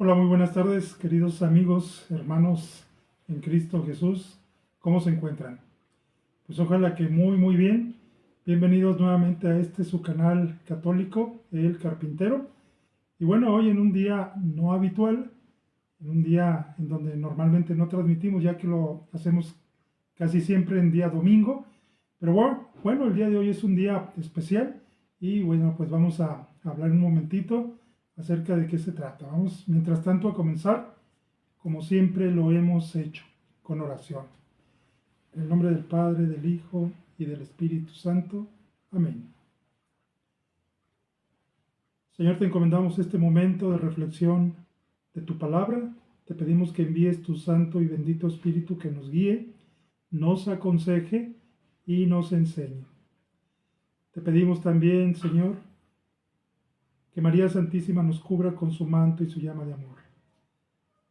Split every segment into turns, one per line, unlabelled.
Hola, muy buenas tardes, queridos amigos, hermanos en Cristo Jesús. ¿Cómo se encuentran? Pues ojalá que muy bien. Bienvenidos nuevamente a su canal católico, El Carpintero. Y bueno, hoy en un día no habitual, en un día en donde normalmente no transmitimos, ya que lo hacemos casi siempre en día domingo. Pero bueno, el día de hoy es un día especial y bueno, pues vamos a hablar un momentito acerca de qué se trata. Vamos, mientras tanto, a comenzar, como siempre lo hemos hecho, con oración. En el nombre del Padre, del Hijo y del Espíritu Santo. Amén. Señor, te encomendamos este momento de reflexión de tu palabra. Te pedimos que envíes tu Santo y bendito Espíritu que nos guíe, nos aconseje y nos enseñe. Te pedimos también, Señor, que María Santísima nos cubra con su manto y su llama de amor.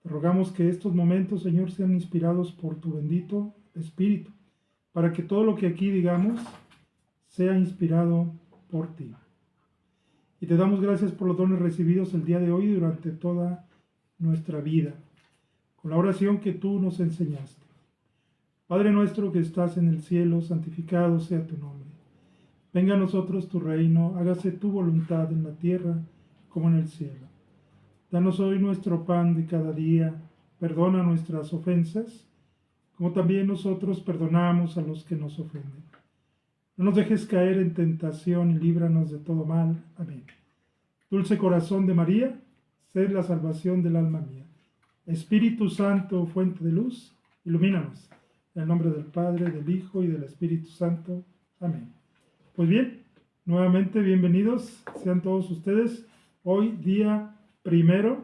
Te rogamos que estos momentos, Señor, sean inspirados por tu bendito Espíritu, para que todo lo que aquí digamos sea inspirado por ti. Y te damos gracias por los dones recibidos el día de hoy y durante toda nuestra vida, con la oración que tú nos enseñaste. Padre nuestro que estás en el cielo, santificado sea tu nombre. Venga a nosotros tu reino, hágase tu voluntad en la tierra como en el cielo. Danos hoy nuestro pan de cada día, perdona nuestras ofensas, como también nosotros perdonamos a los que nos ofenden. No nos dejes caer en tentación y líbranos de todo mal. Amén. Dulce corazón de María, sé la salvación del alma mía. Espíritu Santo, fuente de luz, ilumínanos. En el nombre del Padre, del Hijo y del Espíritu Santo. Amén. Pues bien, nuevamente bienvenidos sean todos ustedes. Hoy día 1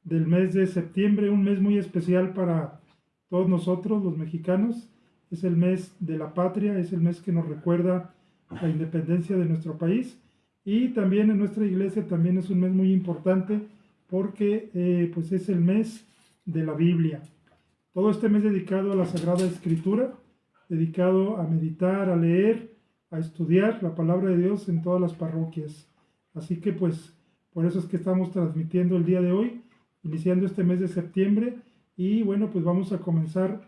del mes de septiembre, un mes muy especial para todos nosotros los mexicanos. Es el mes de la patria, es el mes que nos recuerda la independencia de nuestro país. Y también en nuestra iglesia también es un mes muy importante porque pues es el mes de la Biblia. Todo este mes dedicado a la Sagrada Escritura, dedicado a meditar, a leer, a estudiar la palabra de Dios en todas las parroquias. Así que pues por eso es que estamos transmitiendo el día de hoy, iniciando este mes de septiembre. Y bueno, pues vamos a comenzar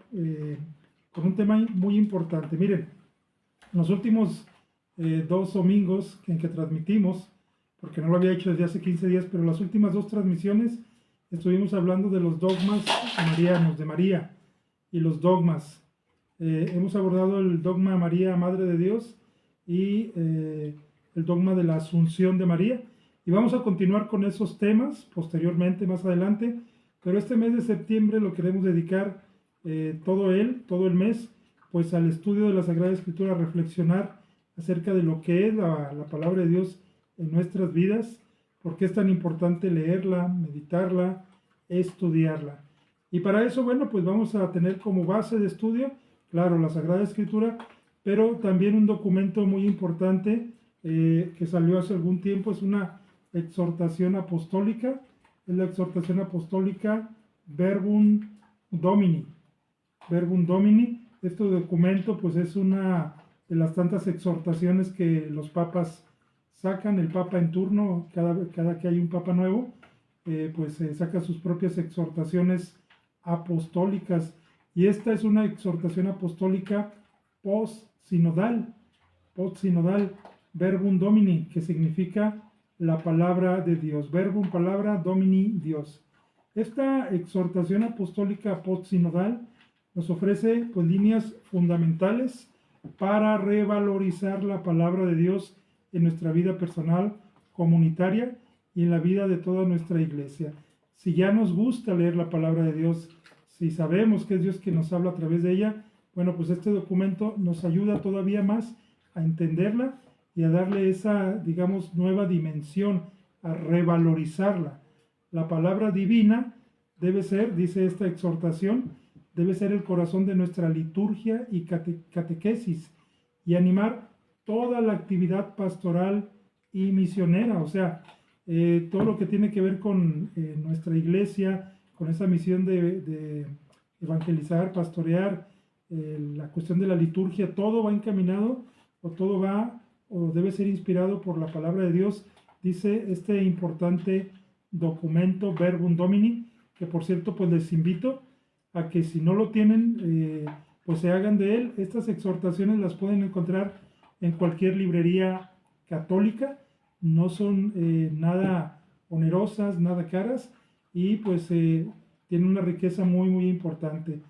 con un tema muy importante. Miren, en los últimos 2 domingos en que transmitimos, porque no lo había hecho desde hace 15 días, pero las últimas 2 transmisiones estuvimos hablando de los dogmas marianos, de María y los dogmas. Hemos abordado el dogma María, Madre de Dios, y el dogma de la Asunción de María. Y vamos a continuar con esos temas posteriormente, más adelante, pero este mes de septiembre lo queremos dedicar todo el mes, pues al estudio de la Sagrada Escritura, a reflexionar acerca de lo que es la palabra de Dios en nuestras vidas, por qué es tan importante leerla, meditarla, estudiarla. Y para eso, bueno, pues vamos a tener como base de estudio, claro, la Sagrada Escritura, pero también un documento muy importante que salió hace algún tiempo, es una exhortación apostólica, es la exhortación apostólica Verbum Domini. Verbum Domini, este documento pues es una de las tantas exhortaciones que los papas sacan, el papa en turno, cada que hay un papa nuevo, pues saca sus propias exhortaciones apostólicas, y esta es una exhortación apostólica post-sinodal, Verbum Domini, que significa la palabra de Dios, Verbum, palabra, Domini, Dios. Esta exhortación apostólica post-sinodal nos ofrece pues líneas fundamentales para revalorizar la palabra de Dios en nuestra vida personal, comunitaria y en la vida de toda nuestra iglesia. Si ya nos gusta leer la palabra de Dios, si sabemos que es Dios quien nos habla a través de ella, bueno, pues este documento nos ayuda todavía más a entenderla y a darle esa, digamos, nueva dimensión, a revalorizarla. La palabra divina debe ser, dice esta exhortación, debe ser el corazón de nuestra liturgia y catequesis y animar toda la actividad pastoral y misionera, o sea, todo lo que tiene que ver con nuestra iglesia, con esa misión de evangelizar, pastorear, la cuestión de la liturgia, todo va encaminado o todo va o debe ser inspirado por la palabra de Dios, dice este importante documento Verbum Domini, que por cierto pues les invito a que si no lo tienen, pues se hagan de él. Estas exhortaciones las pueden encontrar en cualquier librería católica, no son nada onerosas, nada caras, y pues tienen una riqueza muy muy importante.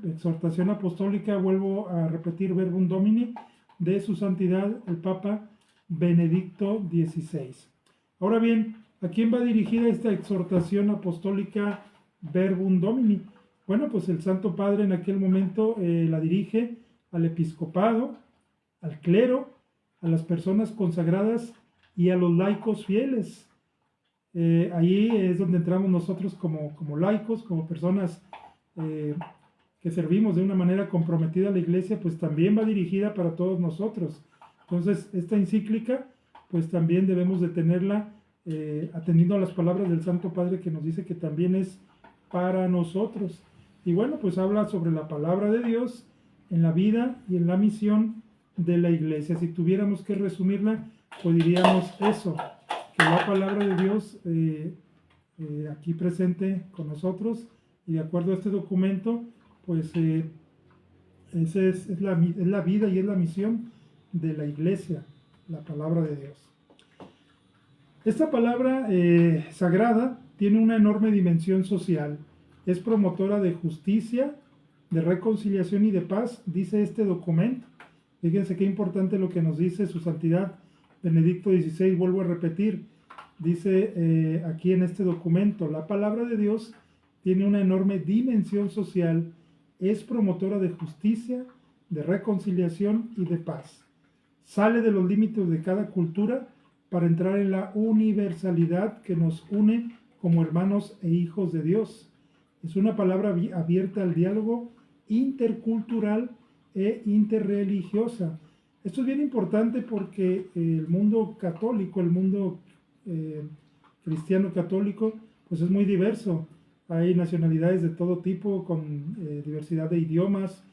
Exhortación apostólica, vuelvo a repetir, Verbum Domini, de su santidad el Papa Benedicto XVI. Ahora bien, ¿a quién va dirigida esta exhortación apostólica Verbum Domini? Bueno, pues el Santo Padre en aquel momento la dirige al episcopado, al clero, a las personas consagradas y a los laicos fieles. Ahí es donde entramos nosotros como laicos, como personas que servimos de una manera comprometida a la Iglesia, pues también va dirigida para todos nosotros. Entonces, esta encíclica, pues también debemos de tenerla atendiendo a las palabras del Santo Padre, que nos dice que también es para nosotros. Y bueno, pues habla sobre la palabra de Dios en la vida y en la misión de la Iglesia. Si tuviéramos que resumirla, pues diríamos eso, que la palabra de Dios aquí presente con nosotros, y de acuerdo a este documento, pues esa es la vida y es la misión de la Iglesia, la palabra de Dios. Esta palabra sagrada tiene una enorme dimensión social. Es promotora de justicia, de reconciliación y de paz, dice este documento. Fíjense qué importante lo que nos dice su santidad Benedicto XVI, vuelvo a repetir. Dice aquí en este documento, la palabra de Dios tiene una enorme dimensión social, es promotora de justicia, de reconciliación y de paz. Sale de los límites de cada cultura para entrar en la universalidad que nos une como hermanos e hijos de Dios. Es una palabra abierta al diálogo intercultural e interreligiosa. Esto es bien importante porque el mundo católico, el mundo cristiano católico, pues es muy diverso. Hay nacionalidades de todo tipo, con diversidad de idiomas,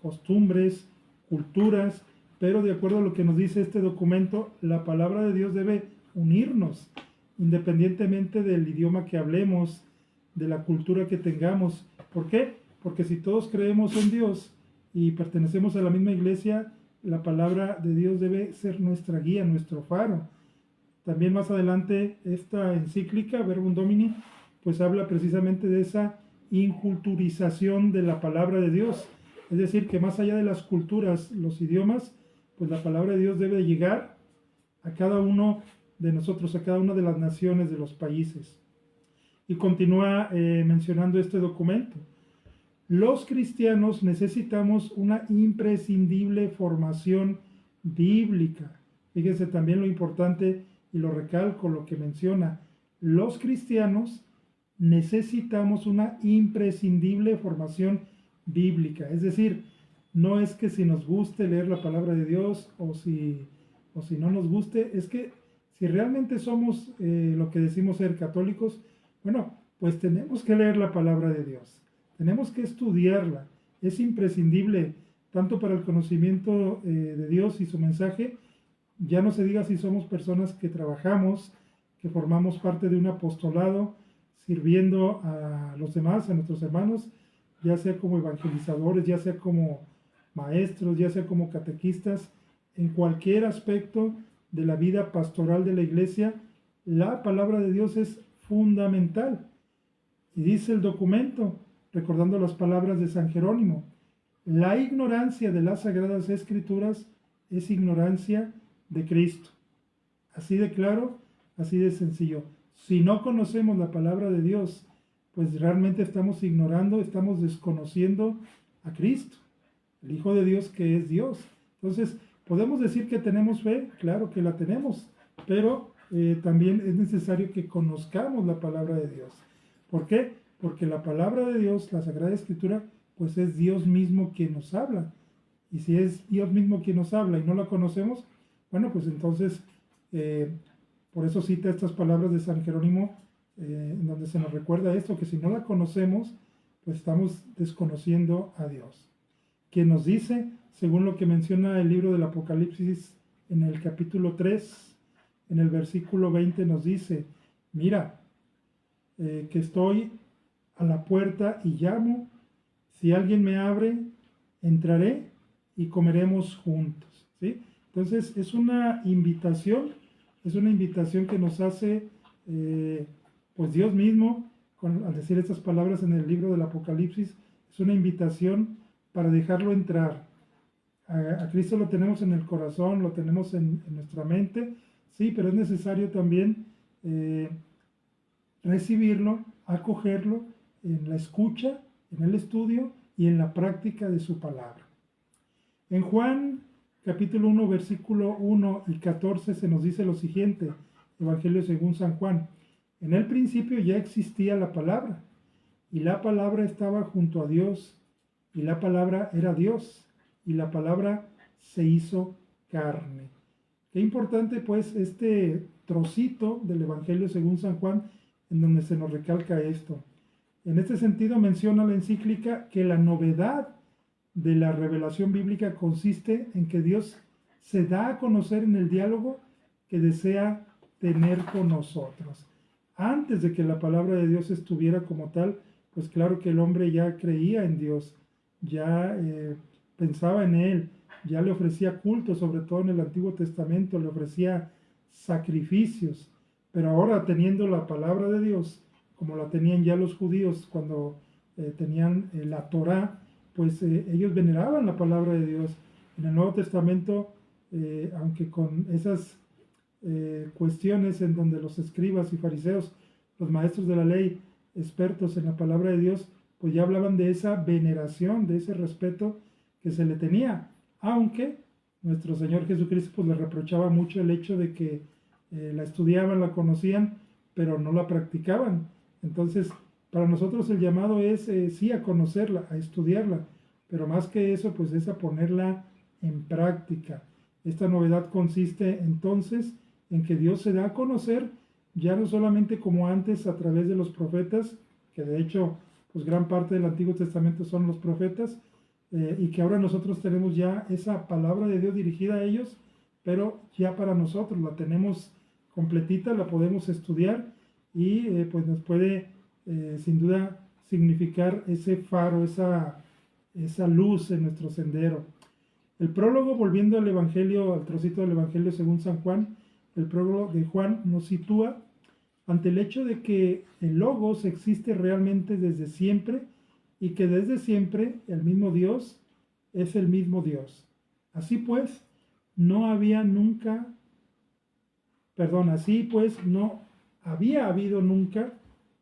costumbres, culturas, pero de acuerdo a lo que nos dice este documento, la palabra de Dios debe unirnos, independientemente del idioma que hablemos, de la cultura que tengamos. ¿Por qué? Porque si todos creemos en Dios y pertenecemos a la misma iglesia, la palabra de Dios debe ser nuestra guía, nuestro faro. También más adelante esta encíclica, Verbum Domini, pues habla precisamente de esa inculturización de la palabra de Dios. Es decir, que más allá de las culturas, los idiomas, pues la palabra de Dios debe llegar a cada uno de nosotros, a cada una de las naciones, de los países. Y continúa mencionando este documento. Los cristianos necesitamos una imprescindible formación bíblica. Fíjense también lo importante, y lo recalco, lo que menciona. Los cristianos necesitamos una imprescindible formación bíblica. Es decir, no es que si nos guste leer la palabra de Dios o si no nos guste, es que si realmente somos lo que decimos ser católicos, bueno, pues tenemos que leer la palabra de Dios, tenemos que estudiarla, es imprescindible tanto para el conocimiento de Dios y su mensaje, ya no se diga si somos personas que trabajamos, que formamos parte de un apostolado, sirviendo a los demás, a nuestros hermanos, ya sea como evangelizadores, ya sea como maestros, ya sea como catequistas, en cualquier aspecto de la vida pastoral de la iglesia, la palabra de Dios es fundamental. Y dice el documento, recordando las palabras de San Jerónimo, la ignorancia de las Sagradas Escrituras es ignorancia de Cristo. Así de claro, así de sencillo. Si no conocemos la palabra de Dios, pues realmente estamos ignorando, estamos desconociendo a Cristo, el Hijo de Dios que es Dios. Entonces, ¿podemos decir que tenemos fe? Claro que la tenemos, pero también es necesario que conozcamos la palabra de Dios. ¿Por qué? Porque la palabra de Dios, la Sagrada Escritura, pues es Dios mismo quien nos habla. Y si es Dios mismo quien nos habla y no la conocemos, bueno, pues entonces, por eso cita estas palabras de San Jerónimo, en donde se nos recuerda esto, que si no la conocemos, pues estamos desconociendo a Dios. Quien nos dice, según lo que menciona el libro del Apocalipsis en el capítulo 3, en el versículo 20 nos dice, mira, que estoy a la puerta y llamo. Si alguien me abre, entraré y comeremos juntos, ¿sí? Entonces es una invitación que nos hace pues Dios mismo, al decir estas palabras en el libro del Apocalipsis, es una invitación para dejarlo entrar. A Cristo lo tenemos en el corazón, lo tenemos en nuestra mente, sí, pero es necesario también recibirlo, acogerlo en la escucha, en el estudio y en la práctica de su palabra. En Juan capítulo 1, versículo 1 y 14 se nos dice lo siguiente, Evangelio según San Juan: en el principio ya existía la palabra, y la palabra estaba junto a Dios, y la palabra era Dios, y la palabra se hizo carne. Qué importante pues este trocito del Evangelio según San Juan, en donde se nos recalca esto. En este sentido menciona la encíclica que la novedad de la revelación bíblica consiste en que Dios se da a conocer en el diálogo que desea tener con nosotros. Antes de que la palabra de Dios estuviera como tal, pues claro que el hombre ya creía en Dios, ya pensaba en Él, ya le ofrecía culto, sobre todo en el Antiguo Testamento, le ofrecía sacrificios. Pero ahora, teniendo la palabra de Dios, como la tenían ya los judíos cuando tenían la Torá, pues ellos veneraban la palabra de Dios. En el Nuevo Testamento, aunque con esas cuestiones en donde los escribas y fariseos, los maestros de la ley, expertos en la palabra de Dios, pues ya hablaban de esa veneración, de ese respeto que se le tenía, aunque nuestro Señor Jesucristo pues le reprochaba mucho el hecho de que la estudiaban, la conocían, pero no la practicaban. Entonces, para nosotros el llamado es sí a conocerla, a estudiarla, pero más que eso, pues es a ponerla en práctica. Esta novedad consiste entonces en que Dios se da a conocer ya no solamente como antes a través de los profetas, que de hecho pues gran parte del Antiguo Testamento son los profetas, y que ahora nosotros tenemos ya esa palabra de Dios dirigida a ellos, pero ya para nosotros la tenemos completita, la podemos estudiar y pues nos puede sin duda significar ese faro, esa luz en nuestro sendero. El prólogo, volviendo al Evangelio, al trocito del Evangelio según San Juan, el prólogo de Juan nos sitúa ante el hecho de que el Logos existe realmente desde siempre y que desde siempre el mismo Dios es el mismo Dios. Así pues, no había habido nunca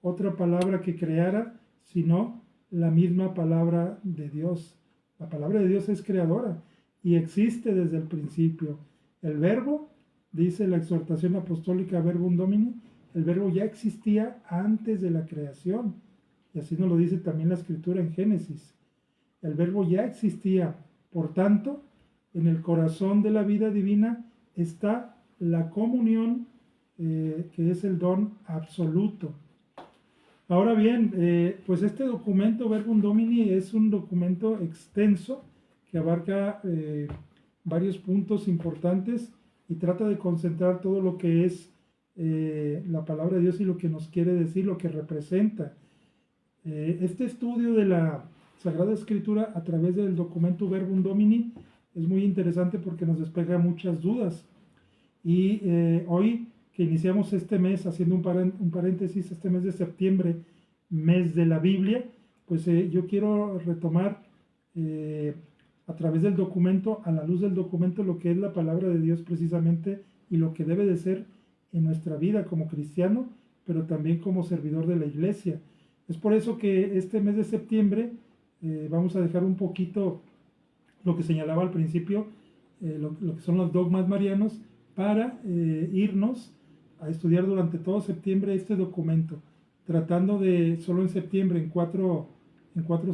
otra palabra que creara, sino la misma palabra de Dios. La palabra de Dios es creadora y existe desde el principio. El verbo, dice la exhortación apostólica Verbum Domini, el verbo ya existía antes de la creación. Y así nos lo dice también la escritura en Génesis. El verbo ya existía. Por tanto, en el corazón de la vida divina está la comunión, que es el don absoluto. Ahora bien, pues este documento Verbum Domini es un documento extenso que abarca varios puntos importantes y trata de concentrar todo lo que es la palabra de Dios y lo que nos quiere decir, lo que representa. Este estudio de la Sagrada Escritura a través del documento Verbum Domini es muy interesante porque nos despeja muchas dudas. Y hoy que iniciamos este mes, haciendo un paréntesis, este mes de septiembre, mes de la Biblia, pues yo quiero retomar a través del documento, a la luz del documento, lo que es la palabra de Dios precisamente y lo que debe de ser en nuestra vida como cristiano, pero también como servidor de la iglesia. Es por eso que este mes de septiembre vamos a dejar un poquito lo que señalaba al principio, lo que son los dogmas marianos, para irnos a estudiar durante todo septiembre este documento, tratando de solo en septiembre, en cuatro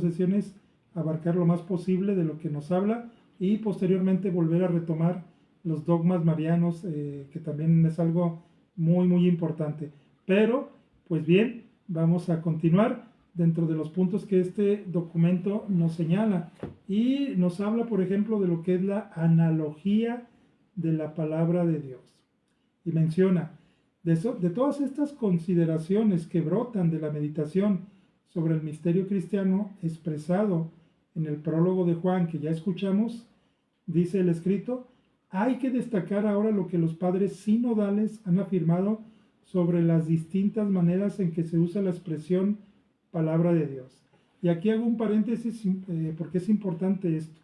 sesiones, abarcar lo más posible de lo que nos habla y posteriormente volver a retomar los dogmas marianos, que también es algo muy, muy importante. Pero, pues bien, vamos a continuar dentro de los puntos que este documento nos señala y nos habla, por ejemplo, de lo que es la analogía de la palabra de Dios. Y menciona De todas estas consideraciones que brotan de la meditación sobre el misterio cristiano expresado en el prólogo de Juan que ya escuchamos, dice el escrito, hay que destacar ahora lo que los padres sinodales han afirmado sobre las distintas maneras en que se usa la expresión palabra de Dios. Y aquí hago un paréntesis porque es importante esto.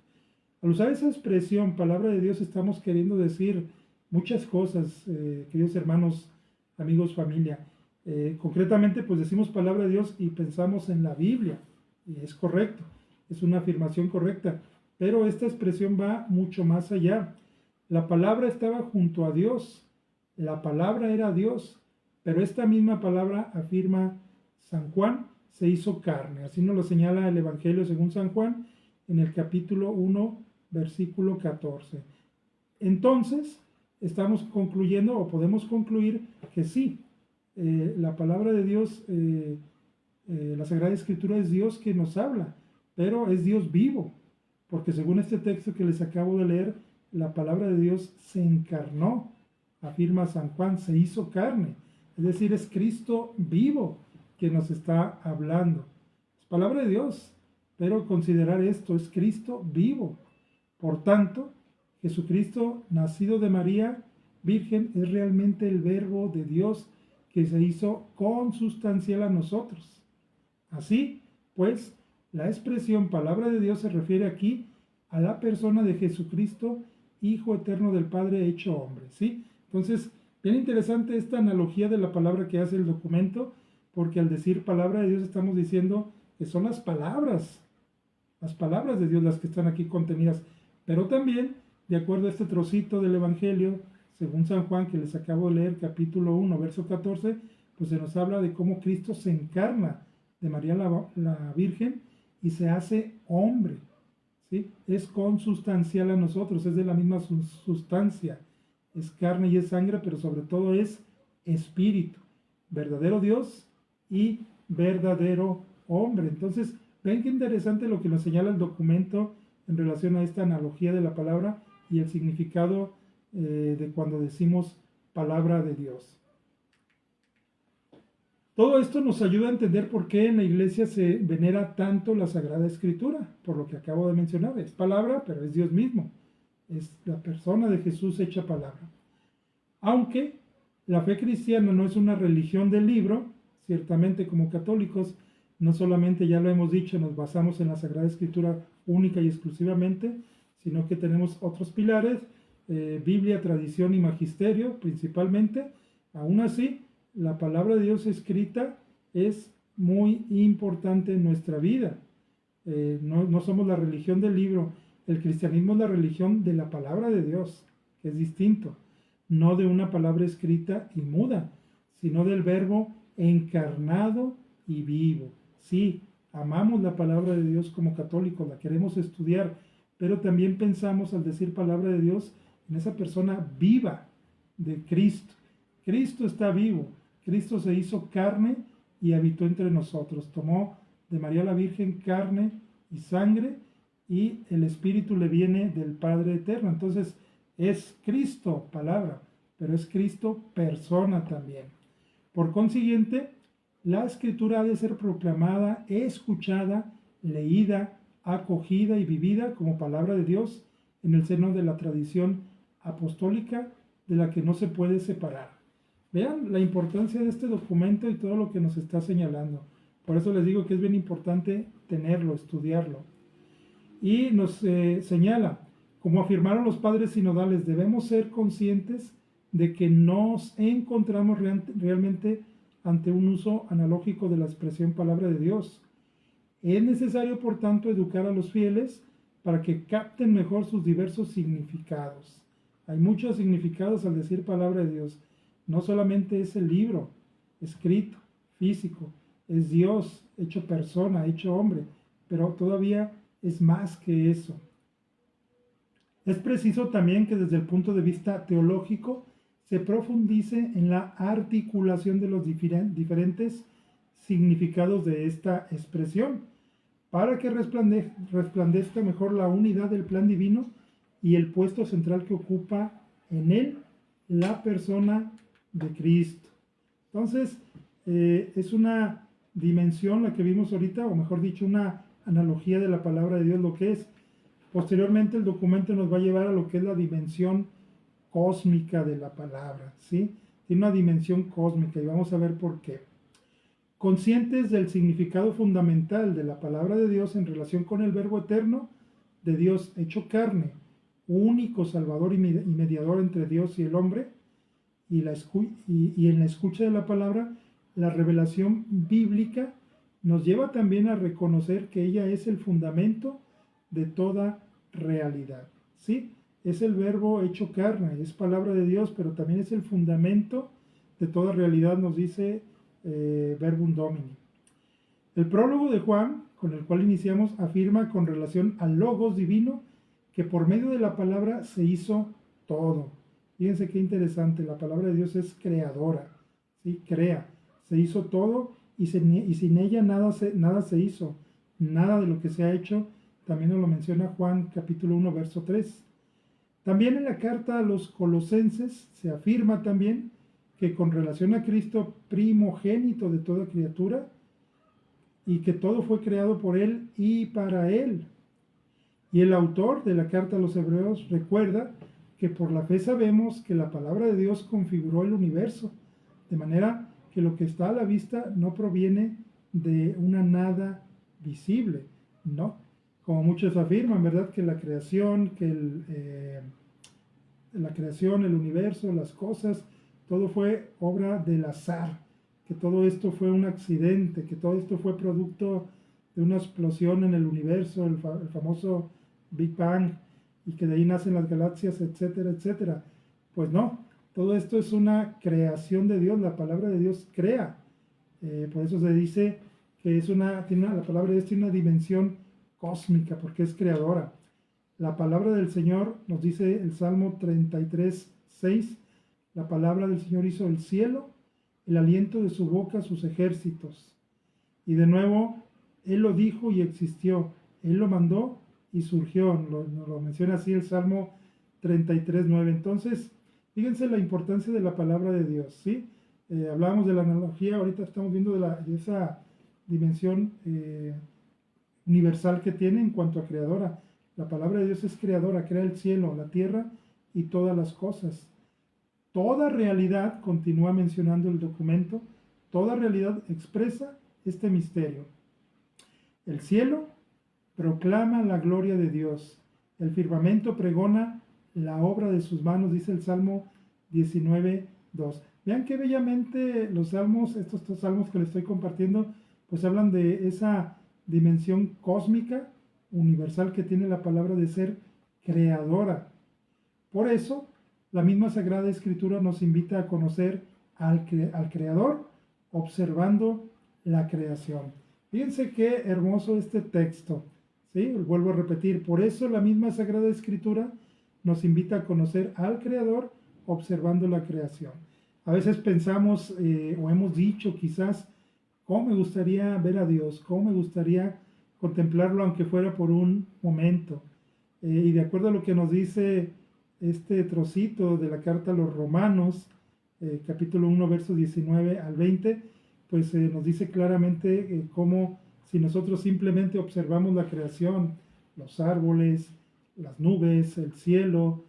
Al usar esa expresión palabra de Dios estamos queriendo decir muchas cosas, queridos hermanos, amigos, familia. Concretamente, pues decimos palabra de Dios y pensamos en la Biblia, y es correcto, es una afirmación correcta, pero esta expresión va mucho más allá. La palabra estaba junto a Dios, la palabra era Dios, pero esta misma palabra, afirma San Juan, se hizo carne. Así nos lo señala el Evangelio según San Juan en el capítulo 1, versículo 14. Entonces, estamos concluyendo o podemos concluir que sí, la palabra de Dios, la Sagrada Escritura es Dios que nos habla, pero es Dios vivo, porque según este texto que les acabo de leer, la palabra de Dios se encarnó, afirma San Juan, se hizo carne, es decir, es Cristo vivo que nos está hablando. Es palabra de Dios, pero considerar esto, es Cristo vivo. Por tanto, Jesucristo, nacido de María Virgen, es realmente el Verbo de Dios que se hizo consustancial a nosotros. Así, pues, la expresión palabra de Dios se refiere aquí a la persona de Jesucristo, Hijo eterno del Padre hecho hombre, ¿sí? Entonces, bien interesante esta analogía de la palabra que hace el documento, porque al decir palabra de Dios estamos diciendo que son las palabras de Dios las que están aquí contenidas, pero también, de acuerdo a este trocito del Evangelio, según San Juan, que les acabo de leer, capítulo 1, verso 14, pues se nos habla de cómo Cristo se encarna de María la Virgen y se hace hombre, ¿sí? Es consustancial a nosotros, es de la misma sustancia, es carne y es sangre, pero sobre todo es espíritu, verdadero Dios y verdadero hombre. Entonces, ven qué interesante lo que nos señala el documento en relación a esta analogía de la palabra y el significado de cuando decimos palabra de Dios. Todo esto nos ayuda a entender por qué en la iglesia se venera tanto la Sagrada Escritura, por lo que acabo de mencionar. Es palabra, pero es Dios mismo. Es la persona de Jesús hecha palabra. Aunque la fe cristiana no es una religión del libro, ciertamente como católicos, no solamente, ya lo hemos dicho, nos basamos en la Sagrada Escritura única y exclusivamente, sino que tenemos otros pilares, Biblia, tradición y magisterio principalmente. Aún así, la palabra de Dios escrita es muy importante en nuestra vida. No somos la religión del libro, el cristianismo es la religión de la palabra de Dios, que es distinto, no de una palabra escrita y muda, sino del verbo encarnado y vivo. Sí, amamos la palabra de Dios como católicos, la queremos estudiar, pero también pensamos al decir palabra de Dios en esa persona viva de Cristo. Cristo está vivo, Cristo se hizo carne y habitó entre nosotros, tomó de María la Virgen carne y sangre y el Espíritu le viene del Padre eterno. Entonces es Cristo palabra, pero es Cristo persona también. Por consiguiente, la Escritura ha de ser proclamada, escuchada, leída, acogida y vivida como palabra de Dios en el seno de la tradición apostólica de la que no se puede separar. Vean la importancia de este documento y todo lo que nos está señalando. Por eso les digo que es bien importante tenerlo, estudiarlo. Y nos señala, como afirmaron los padres sinodales, debemos ser conscientes de que nos encontramos realmente ante un uso analógico de la expresión palabra de Dios. Es necesario, por tanto, educar a los fieles para que capten mejor sus diversos significados. Hay muchos significados al decir palabra de Dios. No solamente es el libro escrito, físico, es Dios hecho persona, hecho hombre, pero todavía es más que eso. Es preciso también que desde el punto de vista teológico se profundice en la articulación de los diferentes significados de esta expresión, para que resplandezca mejor la unidad del plan divino y el puesto central que ocupa en él la persona de Cristo. Entonces, es una dimensión la que vimos ahorita, o mejor dicho, una analogía de la palabra de Dios, lo que es. Posteriormente el documento nos va a llevar a lo que es la dimensión cósmica de la palabra, ¿sí? Tiene una dimensión cósmica y vamos a ver por qué. Conscientes del significado fundamental de la palabra de Dios en relación con el Verbo eterno de Dios hecho carne, único Salvador y mediador entre Dios y el hombre, y en la escucha de la palabra, la revelación bíblica nos lleva también a reconocer que ella es el fundamento de toda realidad, ¿sí? Es el Verbo hecho carne, es palabra de Dios, pero también es el fundamento de toda realidad, nos dice Verbum Domini. El prólogo de Juan, con el cual iniciamos, afirma con relación al Logos divino que por medio de la palabra se hizo todo. Fíjense qué interesante, la palabra de Dios es creadora, ¿sí? Crea, se hizo todo y sin ella nada se hizo, nada de lo que se ha hecho, también nos lo menciona Juan capítulo 1, verso 3. También en la carta a los Colosenses se afirma también que con relación a Cristo, primogénito de toda criatura, y que todo fue creado por Él y para Él. Y el autor de la carta a los Hebreos recuerda que por la fe sabemos que la palabra de Dios configuró el universo, de manera que lo que está a la vista no proviene de una nada visible, ¿no? Como muchos afirman, ¿verdad? Que la creación, el universo, las cosas, todo fue obra del azar, que todo esto fue un accidente, que todo esto fue producto de una explosión en el universo, el famoso Big Bang, y que de ahí nacen las galaxias, etcétera, etcétera. Pues no, todo esto es una creación de Dios, la palabra de Dios crea. Por eso se dice que la palabra de Dios tiene una dimensión cósmica, porque es creadora. La palabra del Señor, nos dice el Salmo 33, 6, la palabra del Señor hizo el cielo, el aliento de su boca sus ejércitos. Y de nuevo, Él lo dijo y existió, Él lo mandó y surgió, nos lo menciona así el Salmo 33, 9. Entonces, fíjense la importancia de la palabra de Dios, ¿sí? Hablábamos de la analogía, ahorita estamos viendo de esa dimensión universal que tiene en cuanto a creadora. La palabra de Dios es creadora, crea el cielo, la tierra y todas las cosas. Toda realidad, continúa mencionando el documento, toda realidad expresa este misterio. El cielo proclama la gloria de Dios. El firmamento pregona la obra de sus manos, dice el Salmo 19, 2. Vean qué bellamente los salmos, estos dos salmos que les estoy compartiendo, pues hablan de esa dimensión cósmica, universal que tiene la palabra de ser creadora. Por eso, la misma Sagrada Escritura nos invita a conocer al Creador observando la creación. Fíjense qué hermoso este texto, ¿sí? Vuelvo a repetir, por eso la misma Sagrada Escritura nos invita a conocer al Creador observando la creación. A veces pensamos o hemos dicho quizás, ¿cómo me gustaría ver a Dios? ¿Cómo me gustaría contemplarlo aunque fuera por un momento? Y de acuerdo a lo que nos dice este trocito de la carta a los Romanos, capítulo 1, versos 19 al 20, pues nos dice claramente cómo si nosotros simplemente observamos la creación, los árboles, las nubes, el cielo,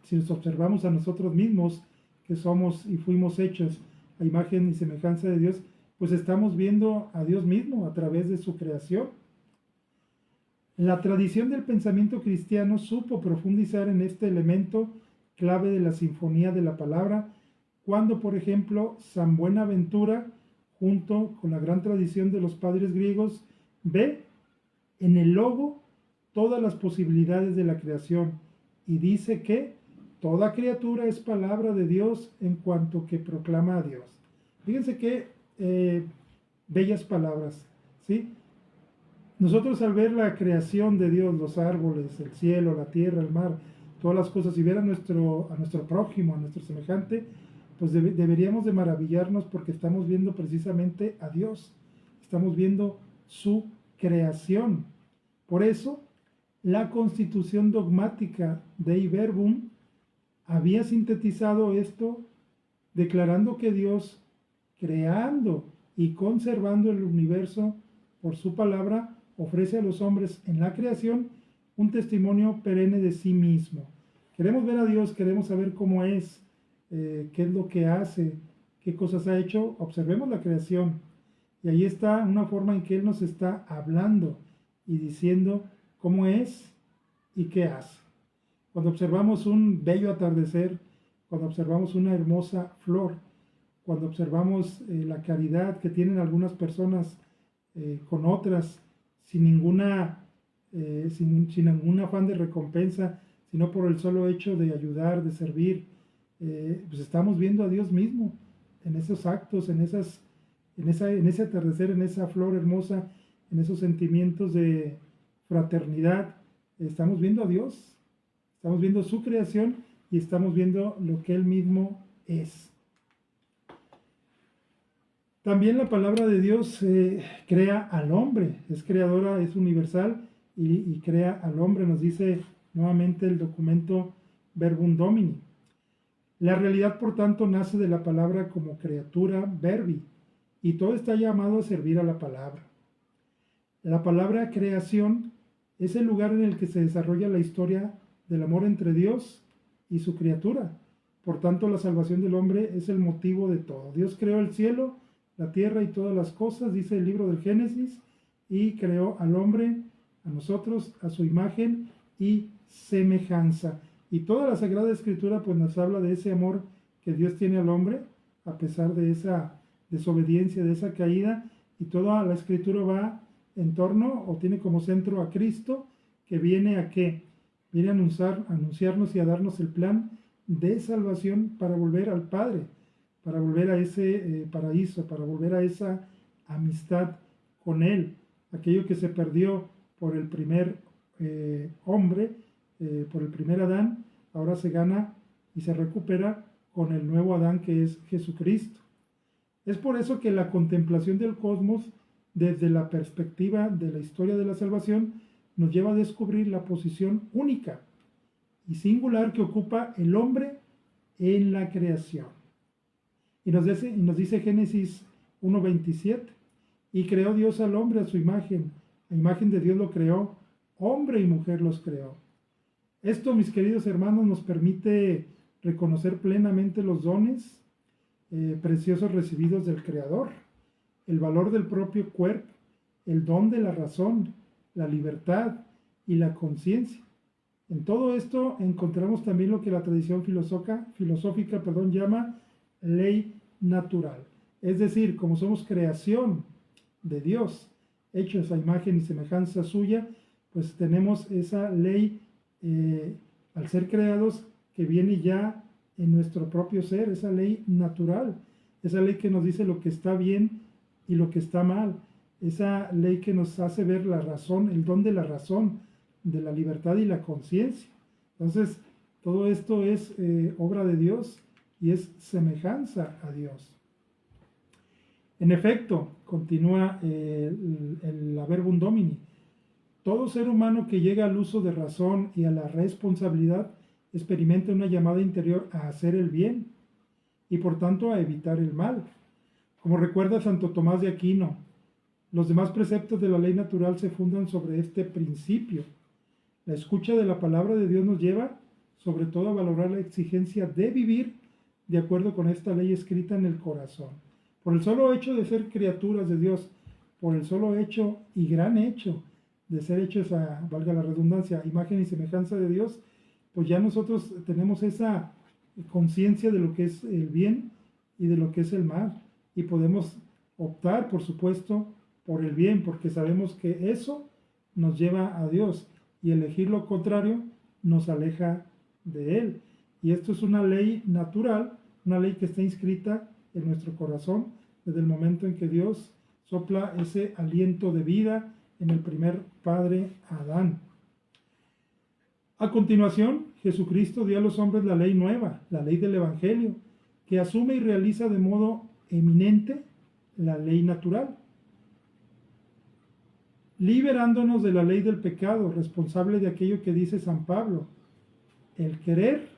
si nos observamos a nosotros mismos, que somos y fuimos hechos a imagen y semejanza de Dios, pues estamos viendo a Dios mismo a través de su creación. La tradición del pensamiento cristiano supo profundizar en este elemento clave de la sinfonía de la palabra, cuando, por ejemplo, San Buenaventura, junto con la gran tradición de los padres griegos, ve en el logo todas las posibilidades de la creación y dice que toda criatura es palabra de Dios en cuanto que proclama a Dios. Fíjense qué bellas palabras, ¿sí? Nosotros al ver la creación de Dios, los árboles, el cielo, la tierra, el mar, todas las cosas, y ver a nuestro prójimo, a nuestro semejante, pues deberíamos de maravillarnos porque estamos viendo precisamente a Dios, estamos viendo su creación. Por eso, la constitución dogmática Dei Verbum había sintetizado esto, declarando que Dios creando y conservando el universo por su palabra, ofrece a los hombres en la creación un testimonio perenne de sí mismo. Queremos ver a Dios, queremos saber cómo es, qué es lo que hace, qué cosas ha hecho. Observemos la creación. Y ahí está una forma en que Él nos está hablando y diciendo cómo es y qué hace. Cuando observamos un bello atardecer, cuando observamos una hermosa flor, cuando observamos la caridad que tienen algunas personas con otras, sin ningún afán de recompensa, sino por el solo hecho de ayudar, de servir, pues estamos viendo a Dios mismo en esos actos, en ese atardecer, en esa flor hermosa, en esos sentimientos de fraternidad. Estamos viendo a Dios, estamos viendo su creación y estamos viendo lo que Él mismo es. También la palabra de Dios crea al hombre, es creadora, es universal y crea al hombre, nos dice nuevamente el documento Verbum Domini. La realidad, por tanto, nace de la palabra como criatura verbi, y todo está llamado a servir a la palabra. La palabra creación es el lugar en el que se desarrolla la historia del amor entre Dios y su criatura. Por tanto, la salvación del hombre es el motivo de todo. Dios creó el cielo, la tierra y todas las cosas, dice el libro del Génesis, y creó al hombre, a nosotros, a su imagen y semejanza. Y toda la Sagrada Escritura pues nos habla de ese amor que Dios tiene al hombre, a pesar de esa desobediencia, de esa caída, y toda la Escritura va en torno o tiene como centro a Cristo, que viene a ¿qué? Viene a anunciarnos y a darnos el plan de salvación para volver al Padre, para volver a ese paraíso, para volver a esa amistad con Él. Aquello que se perdió por el primer hombre, por el primer Adán, ahora se gana y se recupera con el nuevo Adán que es Jesucristo. Es por eso que la contemplación del cosmos desde la perspectiva de la historia de la salvación nos lleva a descubrir la posición única y singular que ocupa el hombre en la creación. Y nos dice Génesis 1:27, y creó Dios al hombre a su imagen, a imagen de Dios lo creó, hombre y mujer los creó. Esto, mis queridos hermanos, nos permite reconocer plenamente los dones preciosos recibidos del Creador, el valor del propio cuerpo, el don de la razón, la libertad y la conciencia. En todo esto encontramos también lo que la tradición filosófica llama ley natural. Es decir, como somos creación de Dios, hechos a imagen y semejanza suya, pues tenemos esa ley al ser creados que viene ya en nuestro propio ser, esa ley natural, esa ley que nos dice lo que está bien y lo que está mal, esa ley que nos hace ver la razón, el don de la razón, de la libertad y la conciencia. Entonces, todo esto es obra de Dios y es semejanza a Dios. En efecto, continúa el Verbum Domini, todo ser humano que llega al uso de razón y a la responsabilidad experimenta una llamada interior a hacer el bien y por tanto a evitar el mal. Como recuerda Santo Tomás de Aquino, los demás preceptos de la ley natural se fundan sobre este principio. La escucha de la palabra de Dios nos lleva sobre todo a valorar la exigencia de vivir de acuerdo con esta ley escrita en el corazón. Por el solo hecho de ser criaturas de Dios, por el solo hecho y gran hecho de ser hechos a, valga la redundancia, imagen y semejanza de Dios, pues ya nosotros tenemos esa conciencia de lo que es el bien y de lo que es el mal. Y podemos optar, por supuesto, por el bien, porque sabemos que eso nos lleva a Dios y elegir lo contrario nos aleja de Él. Y esto es una ley natural, una ley que está inscrita en nuestro corazón desde el momento en que Dios sopla ese aliento de vida en el primer padre Adán. A continuación, Jesucristo dio a los hombres la ley nueva, la ley del Evangelio, que asume y realiza de modo eminente la ley natural, liberándonos de la ley del pecado, responsable de aquello que dice San Pablo: el querer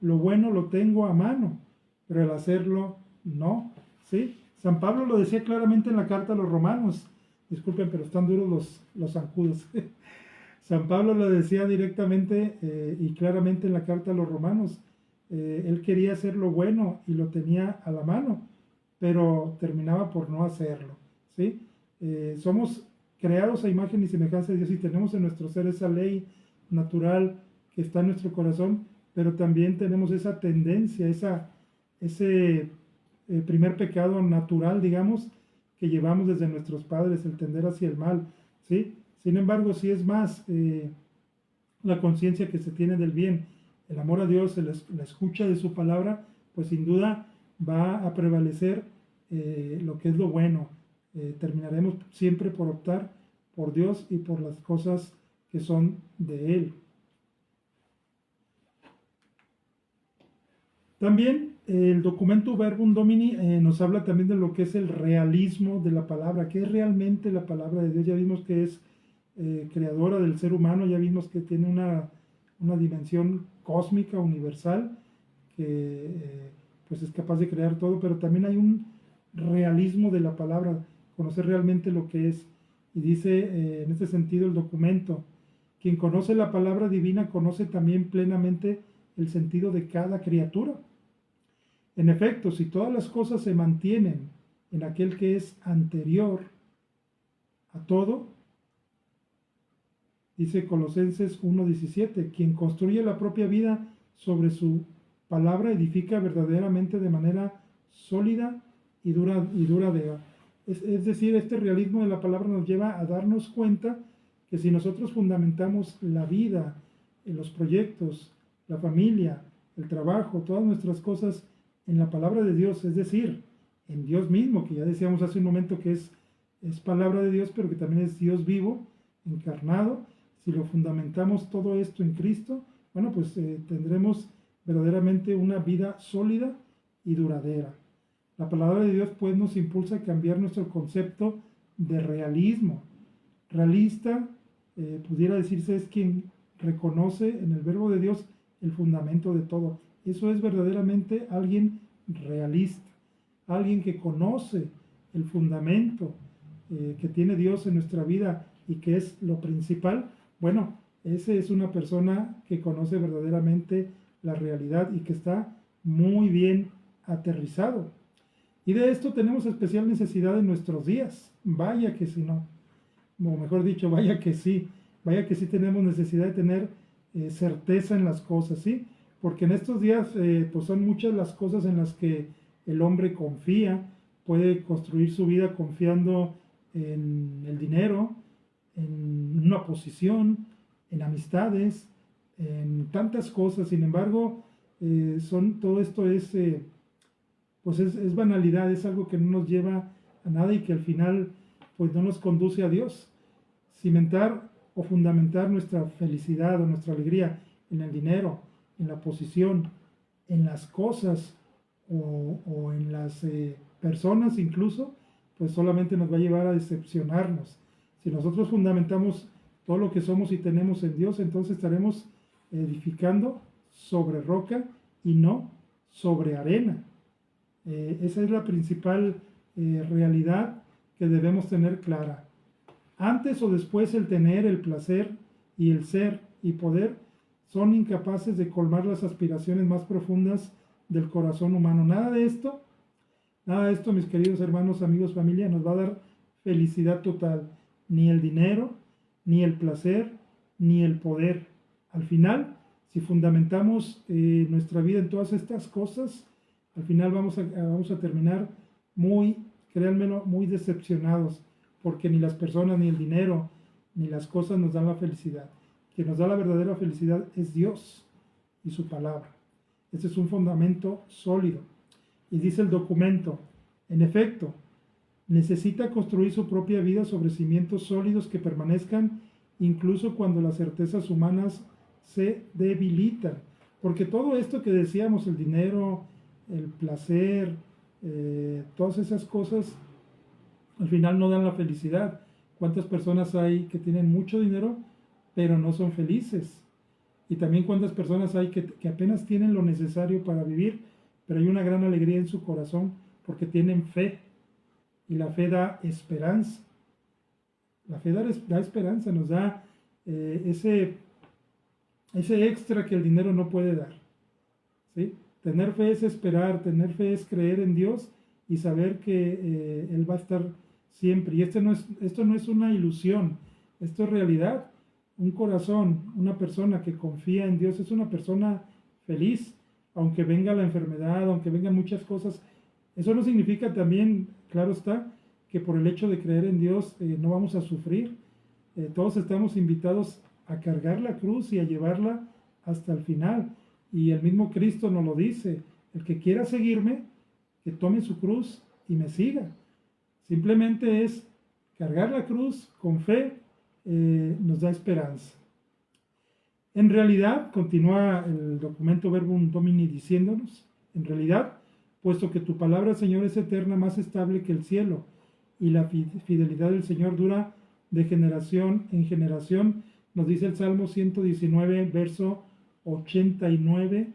lo bueno lo tengo a mano, pero el hacerlo no. ¿sí? San Pablo lo decía claramente en la carta a los romanos. Disculpen, pero están duros los zancudos. San Pablo lo decía directamente y claramente en la carta a los romanos. Él quería hacer lo bueno y lo tenía a la mano, pero terminaba por no hacerlo, ¿sí? Somos creados a imagen y semejanza de Dios y tenemos en nuestro ser esa ley natural que está en nuestro corazón, pero también tenemos esa tendencia, ese primer pecado natural, digamos, que llevamos desde nuestros padres, el tender hacia el mal, ¿sí? Sin embargo, si es más la conciencia que se tiene del bien, el amor a Dios, la escucha de su palabra, pues sin duda va a prevalecer lo que es lo bueno. Terminaremos siempre por optar por Dios y por las cosas que son de Él. También el documento Verbum Domini nos habla también de lo que es el realismo de la palabra, que es realmente la palabra de Dios. Ya vimos que es creadora del ser humano, ya vimos que tiene una dimensión cósmica, universal, que pues es capaz de crear todo, pero también hay un realismo de la palabra, conocer realmente lo que es. Y dice en este sentido el documento, quien conoce la palabra divina conoce también plenamente el sentido de cada criatura. En efecto, si todas las cosas se mantienen en aquel que es anterior a todo, dice Colosenses 1:17, quien construye la propia vida sobre su palabra edifica verdaderamente de manera sólida y duradera. Es decir, este realismo de la palabra nos lleva a darnos cuenta que si nosotros fundamentamos la vida, los proyectos, la familia, el trabajo, todas nuestras cosas en la palabra de Dios, es decir, en Dios mismo, que ya decíamos hace un momento que es palabra de Dios, pero que también es Dios vivo, encarnado. Si lo fundamentamos todo esto en Cristo, bueno, pues tendremos verdaderamente una vida sólida y duradera. La palabra de Dios pues nos impulsa a cambiar nuestro concepto de realismo. Realista, pudiera decirse, es quien reconoce en el verbo de Dios el fundamento de todo. Eso es verdaderamente alguien realista, alguien que conoce el fundamento que tiene Dios en nuestra vida y que es lo principal. Bueno, ese es una persona que conoce verdaderamente la realidad y que está muy bien aterrizado. Y de esto tenemos especial necesidad en nuestros días. Vaya que si no, o mejor dicho, vaya que sí tenemos necesidad de tener certeza en las cosas, ¿sí? Porque en estos días pues son muchas las cosas en las que el hombre confía, puede construir su vida confiando en el dinero, en una posición, en amistades, en tantas cosas. Sin embargo, todo esto pues es banalidad, es algo que no nos lleva a nada y que al final pues no nos conduce a Dios. Cimentar o fundamentar nuestra felicidad o nuestra alegría en el dinero, en la posición, en las cosas o en las personas incluso, pues solamente nos va a llevar a decepcionarnos. Si nosotros fundamentamos todo lo que somos y tenemos en Dios, entonces estaremos edificando sobre roca y no sobre arena. Esa es la principal realidad que debemos tener clara. Antes o después el tener, el placer y el ser y poder son incapaces de colmar las aspiraciones más profundas del corazón humano. Nada de esto, mis queridos hermanos, amigos, familia, nos va a dar felicidad total. Ni el dinero, ni el placer, ni el poder. Al final, si fundamentamos nuestra vida en todas estas cosas, al final vamos a terminar créanmelo, muy decepcionados, porque ni las personas, ni el dinero, ni las cosas nos dan la felicidad. Quien nos da la verdadera felicidad es Dios y su palabra. Este es un fundamento sólido. Y dice el documento, en efecto, necesita construir su propia vida sobre cimientos sólidos que permanezcan incluso cuando las certezas humanas se debilitan. Porque todo esto que decíamos, el dinero, el placer, todas esas cosas, al final no dan la felicidad. ¿Cuántas personas hay que tienen mucho dinero, pero no son felices? Y también cuántas personas hay que apenas tienen lo necesario para vivir, pero hay una gran alegría en su corazón porque tienen fe, y la fe da esperanza. La fe da esperanza, nos da ese extra que el dinero no puede dar, ¿sí? Tener fe es esperar, tener fe es creer en Dios y saber que Él va a estar siempre. Y esto no es una ilusión, esto es realidad. Un corazón, una persona que confía en Dios es una persona feliz, aunque venga la enfermedad, aunque vengan muchas cosas. Eso no significa también, claro está, que por el hecho de creer en Dios no vamos a sufrir. Todos estamos invitados a cargar la cruz y a llevarla hasta el final. Y el mismo Cristo nos lo dice: el que quiera seguirme, que tome su cruz y me siga. Simplemente es cargar la cruz con fe, nos da esperanza. En realidad, continúa el documento Verbum Domini diciéndonos, en realidad, puesto que tu palabra, Señor, es eterna, más estable que el cielo, y la fidelidad del Señor dura de generación en generación, nos dice el Salmo 119, verso 89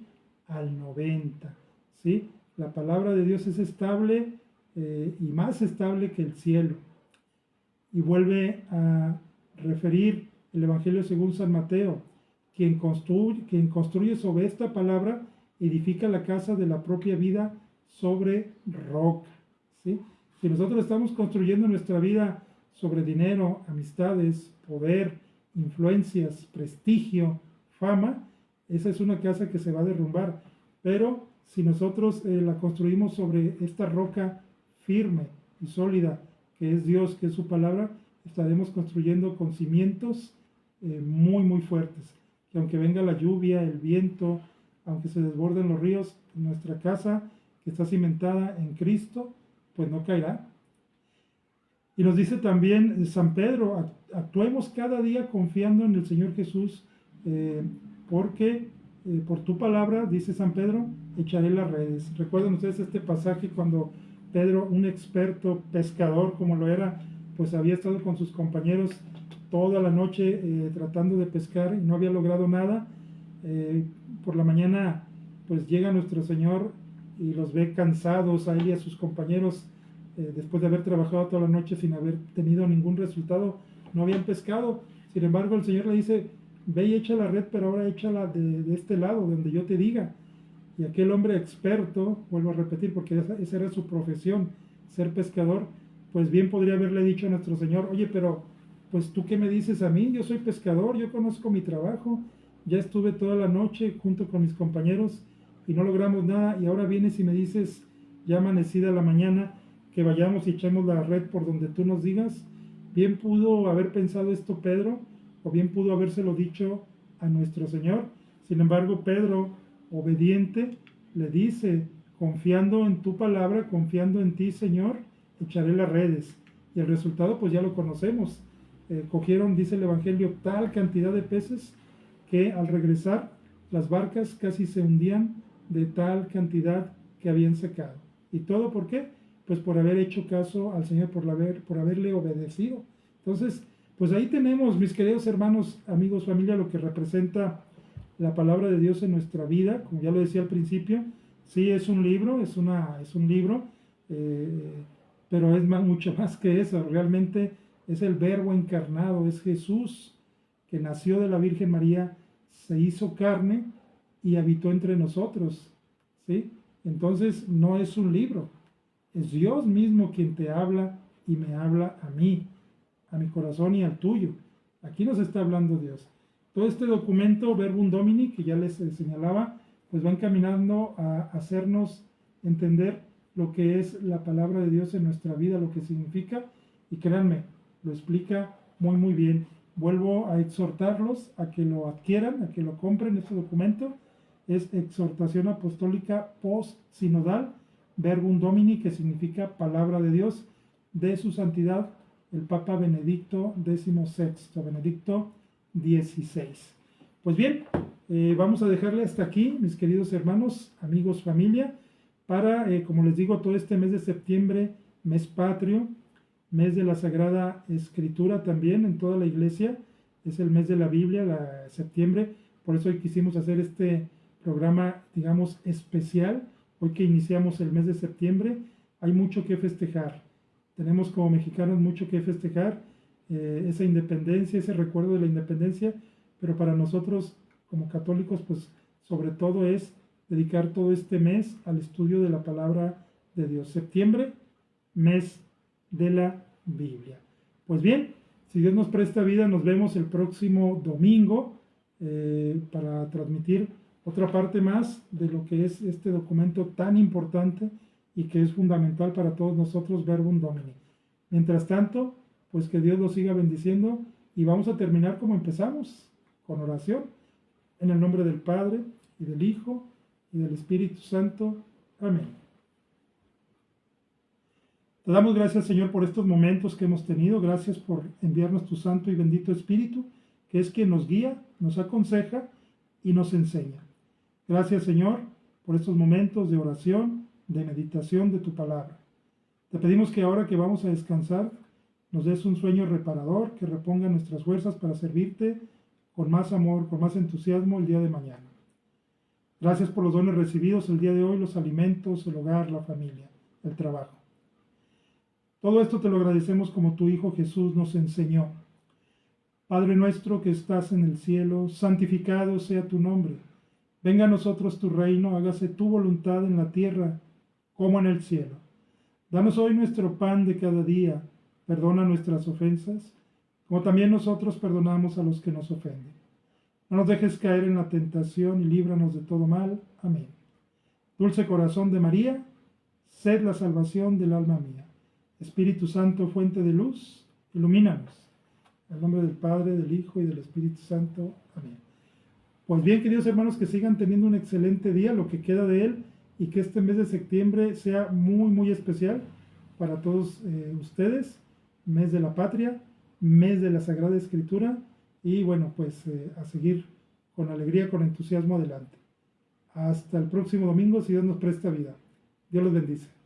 al 90. ¿Sí? La palabra de Dios es estable y más estable que el cielo. Y vuelve a referir el Evangelio según San Mateo: quien construye sobre esta palabra edifica la casa de la propia vida sobre roca. ¿Sí? Si nosotros estamos construyendo nuestra vida sobre dinero, amistades, poder, influencias, prestigio, fama, esa es una casa que se va a derrumbar. Pero si nosotros la construimos sobre esta roca firme y sólida, que es Dios, que es su palabra, estaremos construyendo con cimientos muy, muy fuertes. Que aunque venga la lluvia, el viento, aunque se desborden los ríos, nuestra casa, que está cimentada en Cristo, pues no caerá. Y nos dice también San Pedro: actuemos cada día confiando en el Señor Jesús, porque por tu palabra, dice San Pedro, echaré las redes. Recuerden ustedes este pasaje cuando Pedro, un experto pescador como lo era, pues había estado con sus compañeros toda la noche tratando de pescar y no había logrado nada. Por la mañana pues llega nuestro Señor y los ve cansados a él y a sus compañeros, después de haber trabajado toda la noche sin haber tenido ningún resultado, no habían pescado. Sin embargo, el Señor le dice: ve y echa la red, pero ahora échala de este lado, donde yo te diga. Y aquel hombre experto, vuelvo a repetir, porque esa era su profesión, ser pescador, pues bien podría haberle dicho a nuestro Señor: oye, pero pues tú qué me dices a mí, yo soy pescador, yo conozco mi trabajo, ya estuve toda la noche junto con mis compañeros y no logramos nada, y ahora vienes y me dices, ya amanecida la mañana, que vayamos y echemos la red por donde tú nos digas. Bien pudo haber pensado esto Pedro, o bien pudo habérselo dicho a nuestro Señor. Sin embargo, Pedro, obediente, le dice: confiando en tu palabra, confiando en ti, Señor, echaré las redes. Y el resultado pues ya lo conocemos. Cogieron, dice el Evangelio, tal cantidad de peces que al regresar las barcas casi se hundían de tal cantidad que habían sacado. ¿Y todo por qué? Pues por haber hecho caso al Señor, por haberle obedecido. Entonces, pues ahí tenemos, mis queridos hermanos, amigos, familia, lo que representa la palabra de Dios en nuestra vida. Como ya lo decía al principio, sí es un libro, es un libro, pero es mucho más que eso. Realmente es el Verbo encarnado, es Jesús, que nació de la Virgen María, se hizo carne y habitó entre nosotros, ¿sí? Entonces no es un libro, es Dios mismo quien te habla y me habla a mí, a mi corazón y al tuyo. Aquí nos está hablando Dios. Todo este documento, Verbum Domini, que ya les señalaba, pues va encaminando a hacernos entender lo que es la palabra de Dios en nuestra vida, lo que significa, y créanme, lo explica muy muy bien. Vuelvo a exhortarlos a que lo adquieran, a que lo compren. Este documento es Exhortación Apostólica Post-Sinodal, Verbum Domini, que significa palabra de Dios, de su santidad el Papa Benedicto XVI, Benedicto XVI. Pues bien, vamos a dejarle hasta aquí, mis queridos hermanos, amigos, familia, para, como les digo, todo este mes de septiembre, mes patrio, mes de la Sagrada Escritura también en toda la iglesia, es el mes de la Biblia, septiembre, por eso hoy quisimos hacer este programa, digamos, especial, hoy que iniciamos el mes de septiembre, hay mucho que festejar. Tenemos como mexicanos mucho que festejar, esa independencia, ese recuerdo de la independencia, pero para nosotros como católicos, pues sobre todo es dedicar todo este mes al estudio de la palabra de Dios. Septiembre, mes de la Biblia. Pues bien, si Dios nos presta vida, nos vemos el próximo domingo para transmitir otra parte más de lo que es este documento tan importante y que es fundamental para todos nosotros, Verbum Domini. Mientras tanto, pues que Dios los siga bendiciendo y vamos a terminar como empezamos, con oración, en el nombre del Padre y del Hijo y del Espíritu Santo. Amén. Te damos gracias, Señor, por estos momentos que hemos tenido. Gracias por enviarnos tu Santo y bendito Espíritu, que es quien nos guía, nos aconseja y nos enseña. Gracias, Señor, por estos momentos de oración, de meditación de tu palabra. Te pedimos que ahora que vamos a descansar, nos des un sueño reparador, que reponga nuestras fuerzas para servirte con más amor, con más entusiasmo el día de mañana. Gracias por los dones recibidos el día de hoy, los alimentos, el hogar, la familia, el trabajo. Todo esto te lo agradecemos como tu Hijo Jesús nos enseñó. Padre nuestro que estás en el cielo, santificado sea tu nombre. Venga a nosotros tu reino, hágase tu voluntad en la tierra como en el cielo. Danos hoy nuestro pan de cada día, perdona nuestras ofensas, como también nosotros perdonamos a los que nos ofenden. No nos dejes caer en la tentación y líbranos de todo mal. Amén. Dulce corazón de María, sed la salvación del alma mía. Espíritu Santo, fuente de luz, ilumínanos. En el nombre del Padre, del Hijo y del Espíritu Santo. Amén. Pues bien, queridos hermanos, que sigan teniendo un excelente día, lo que queda de él, y que este mes de septiembre sea muy, muy especial para todos ustedes. Mes de la patria, mes de la Sagrada Escritura, y bueno, pues a seguir con alegría, con entusiasmo adelante. Hasta el próximo domingo, si Dios nos presta vida. Dios los bendice.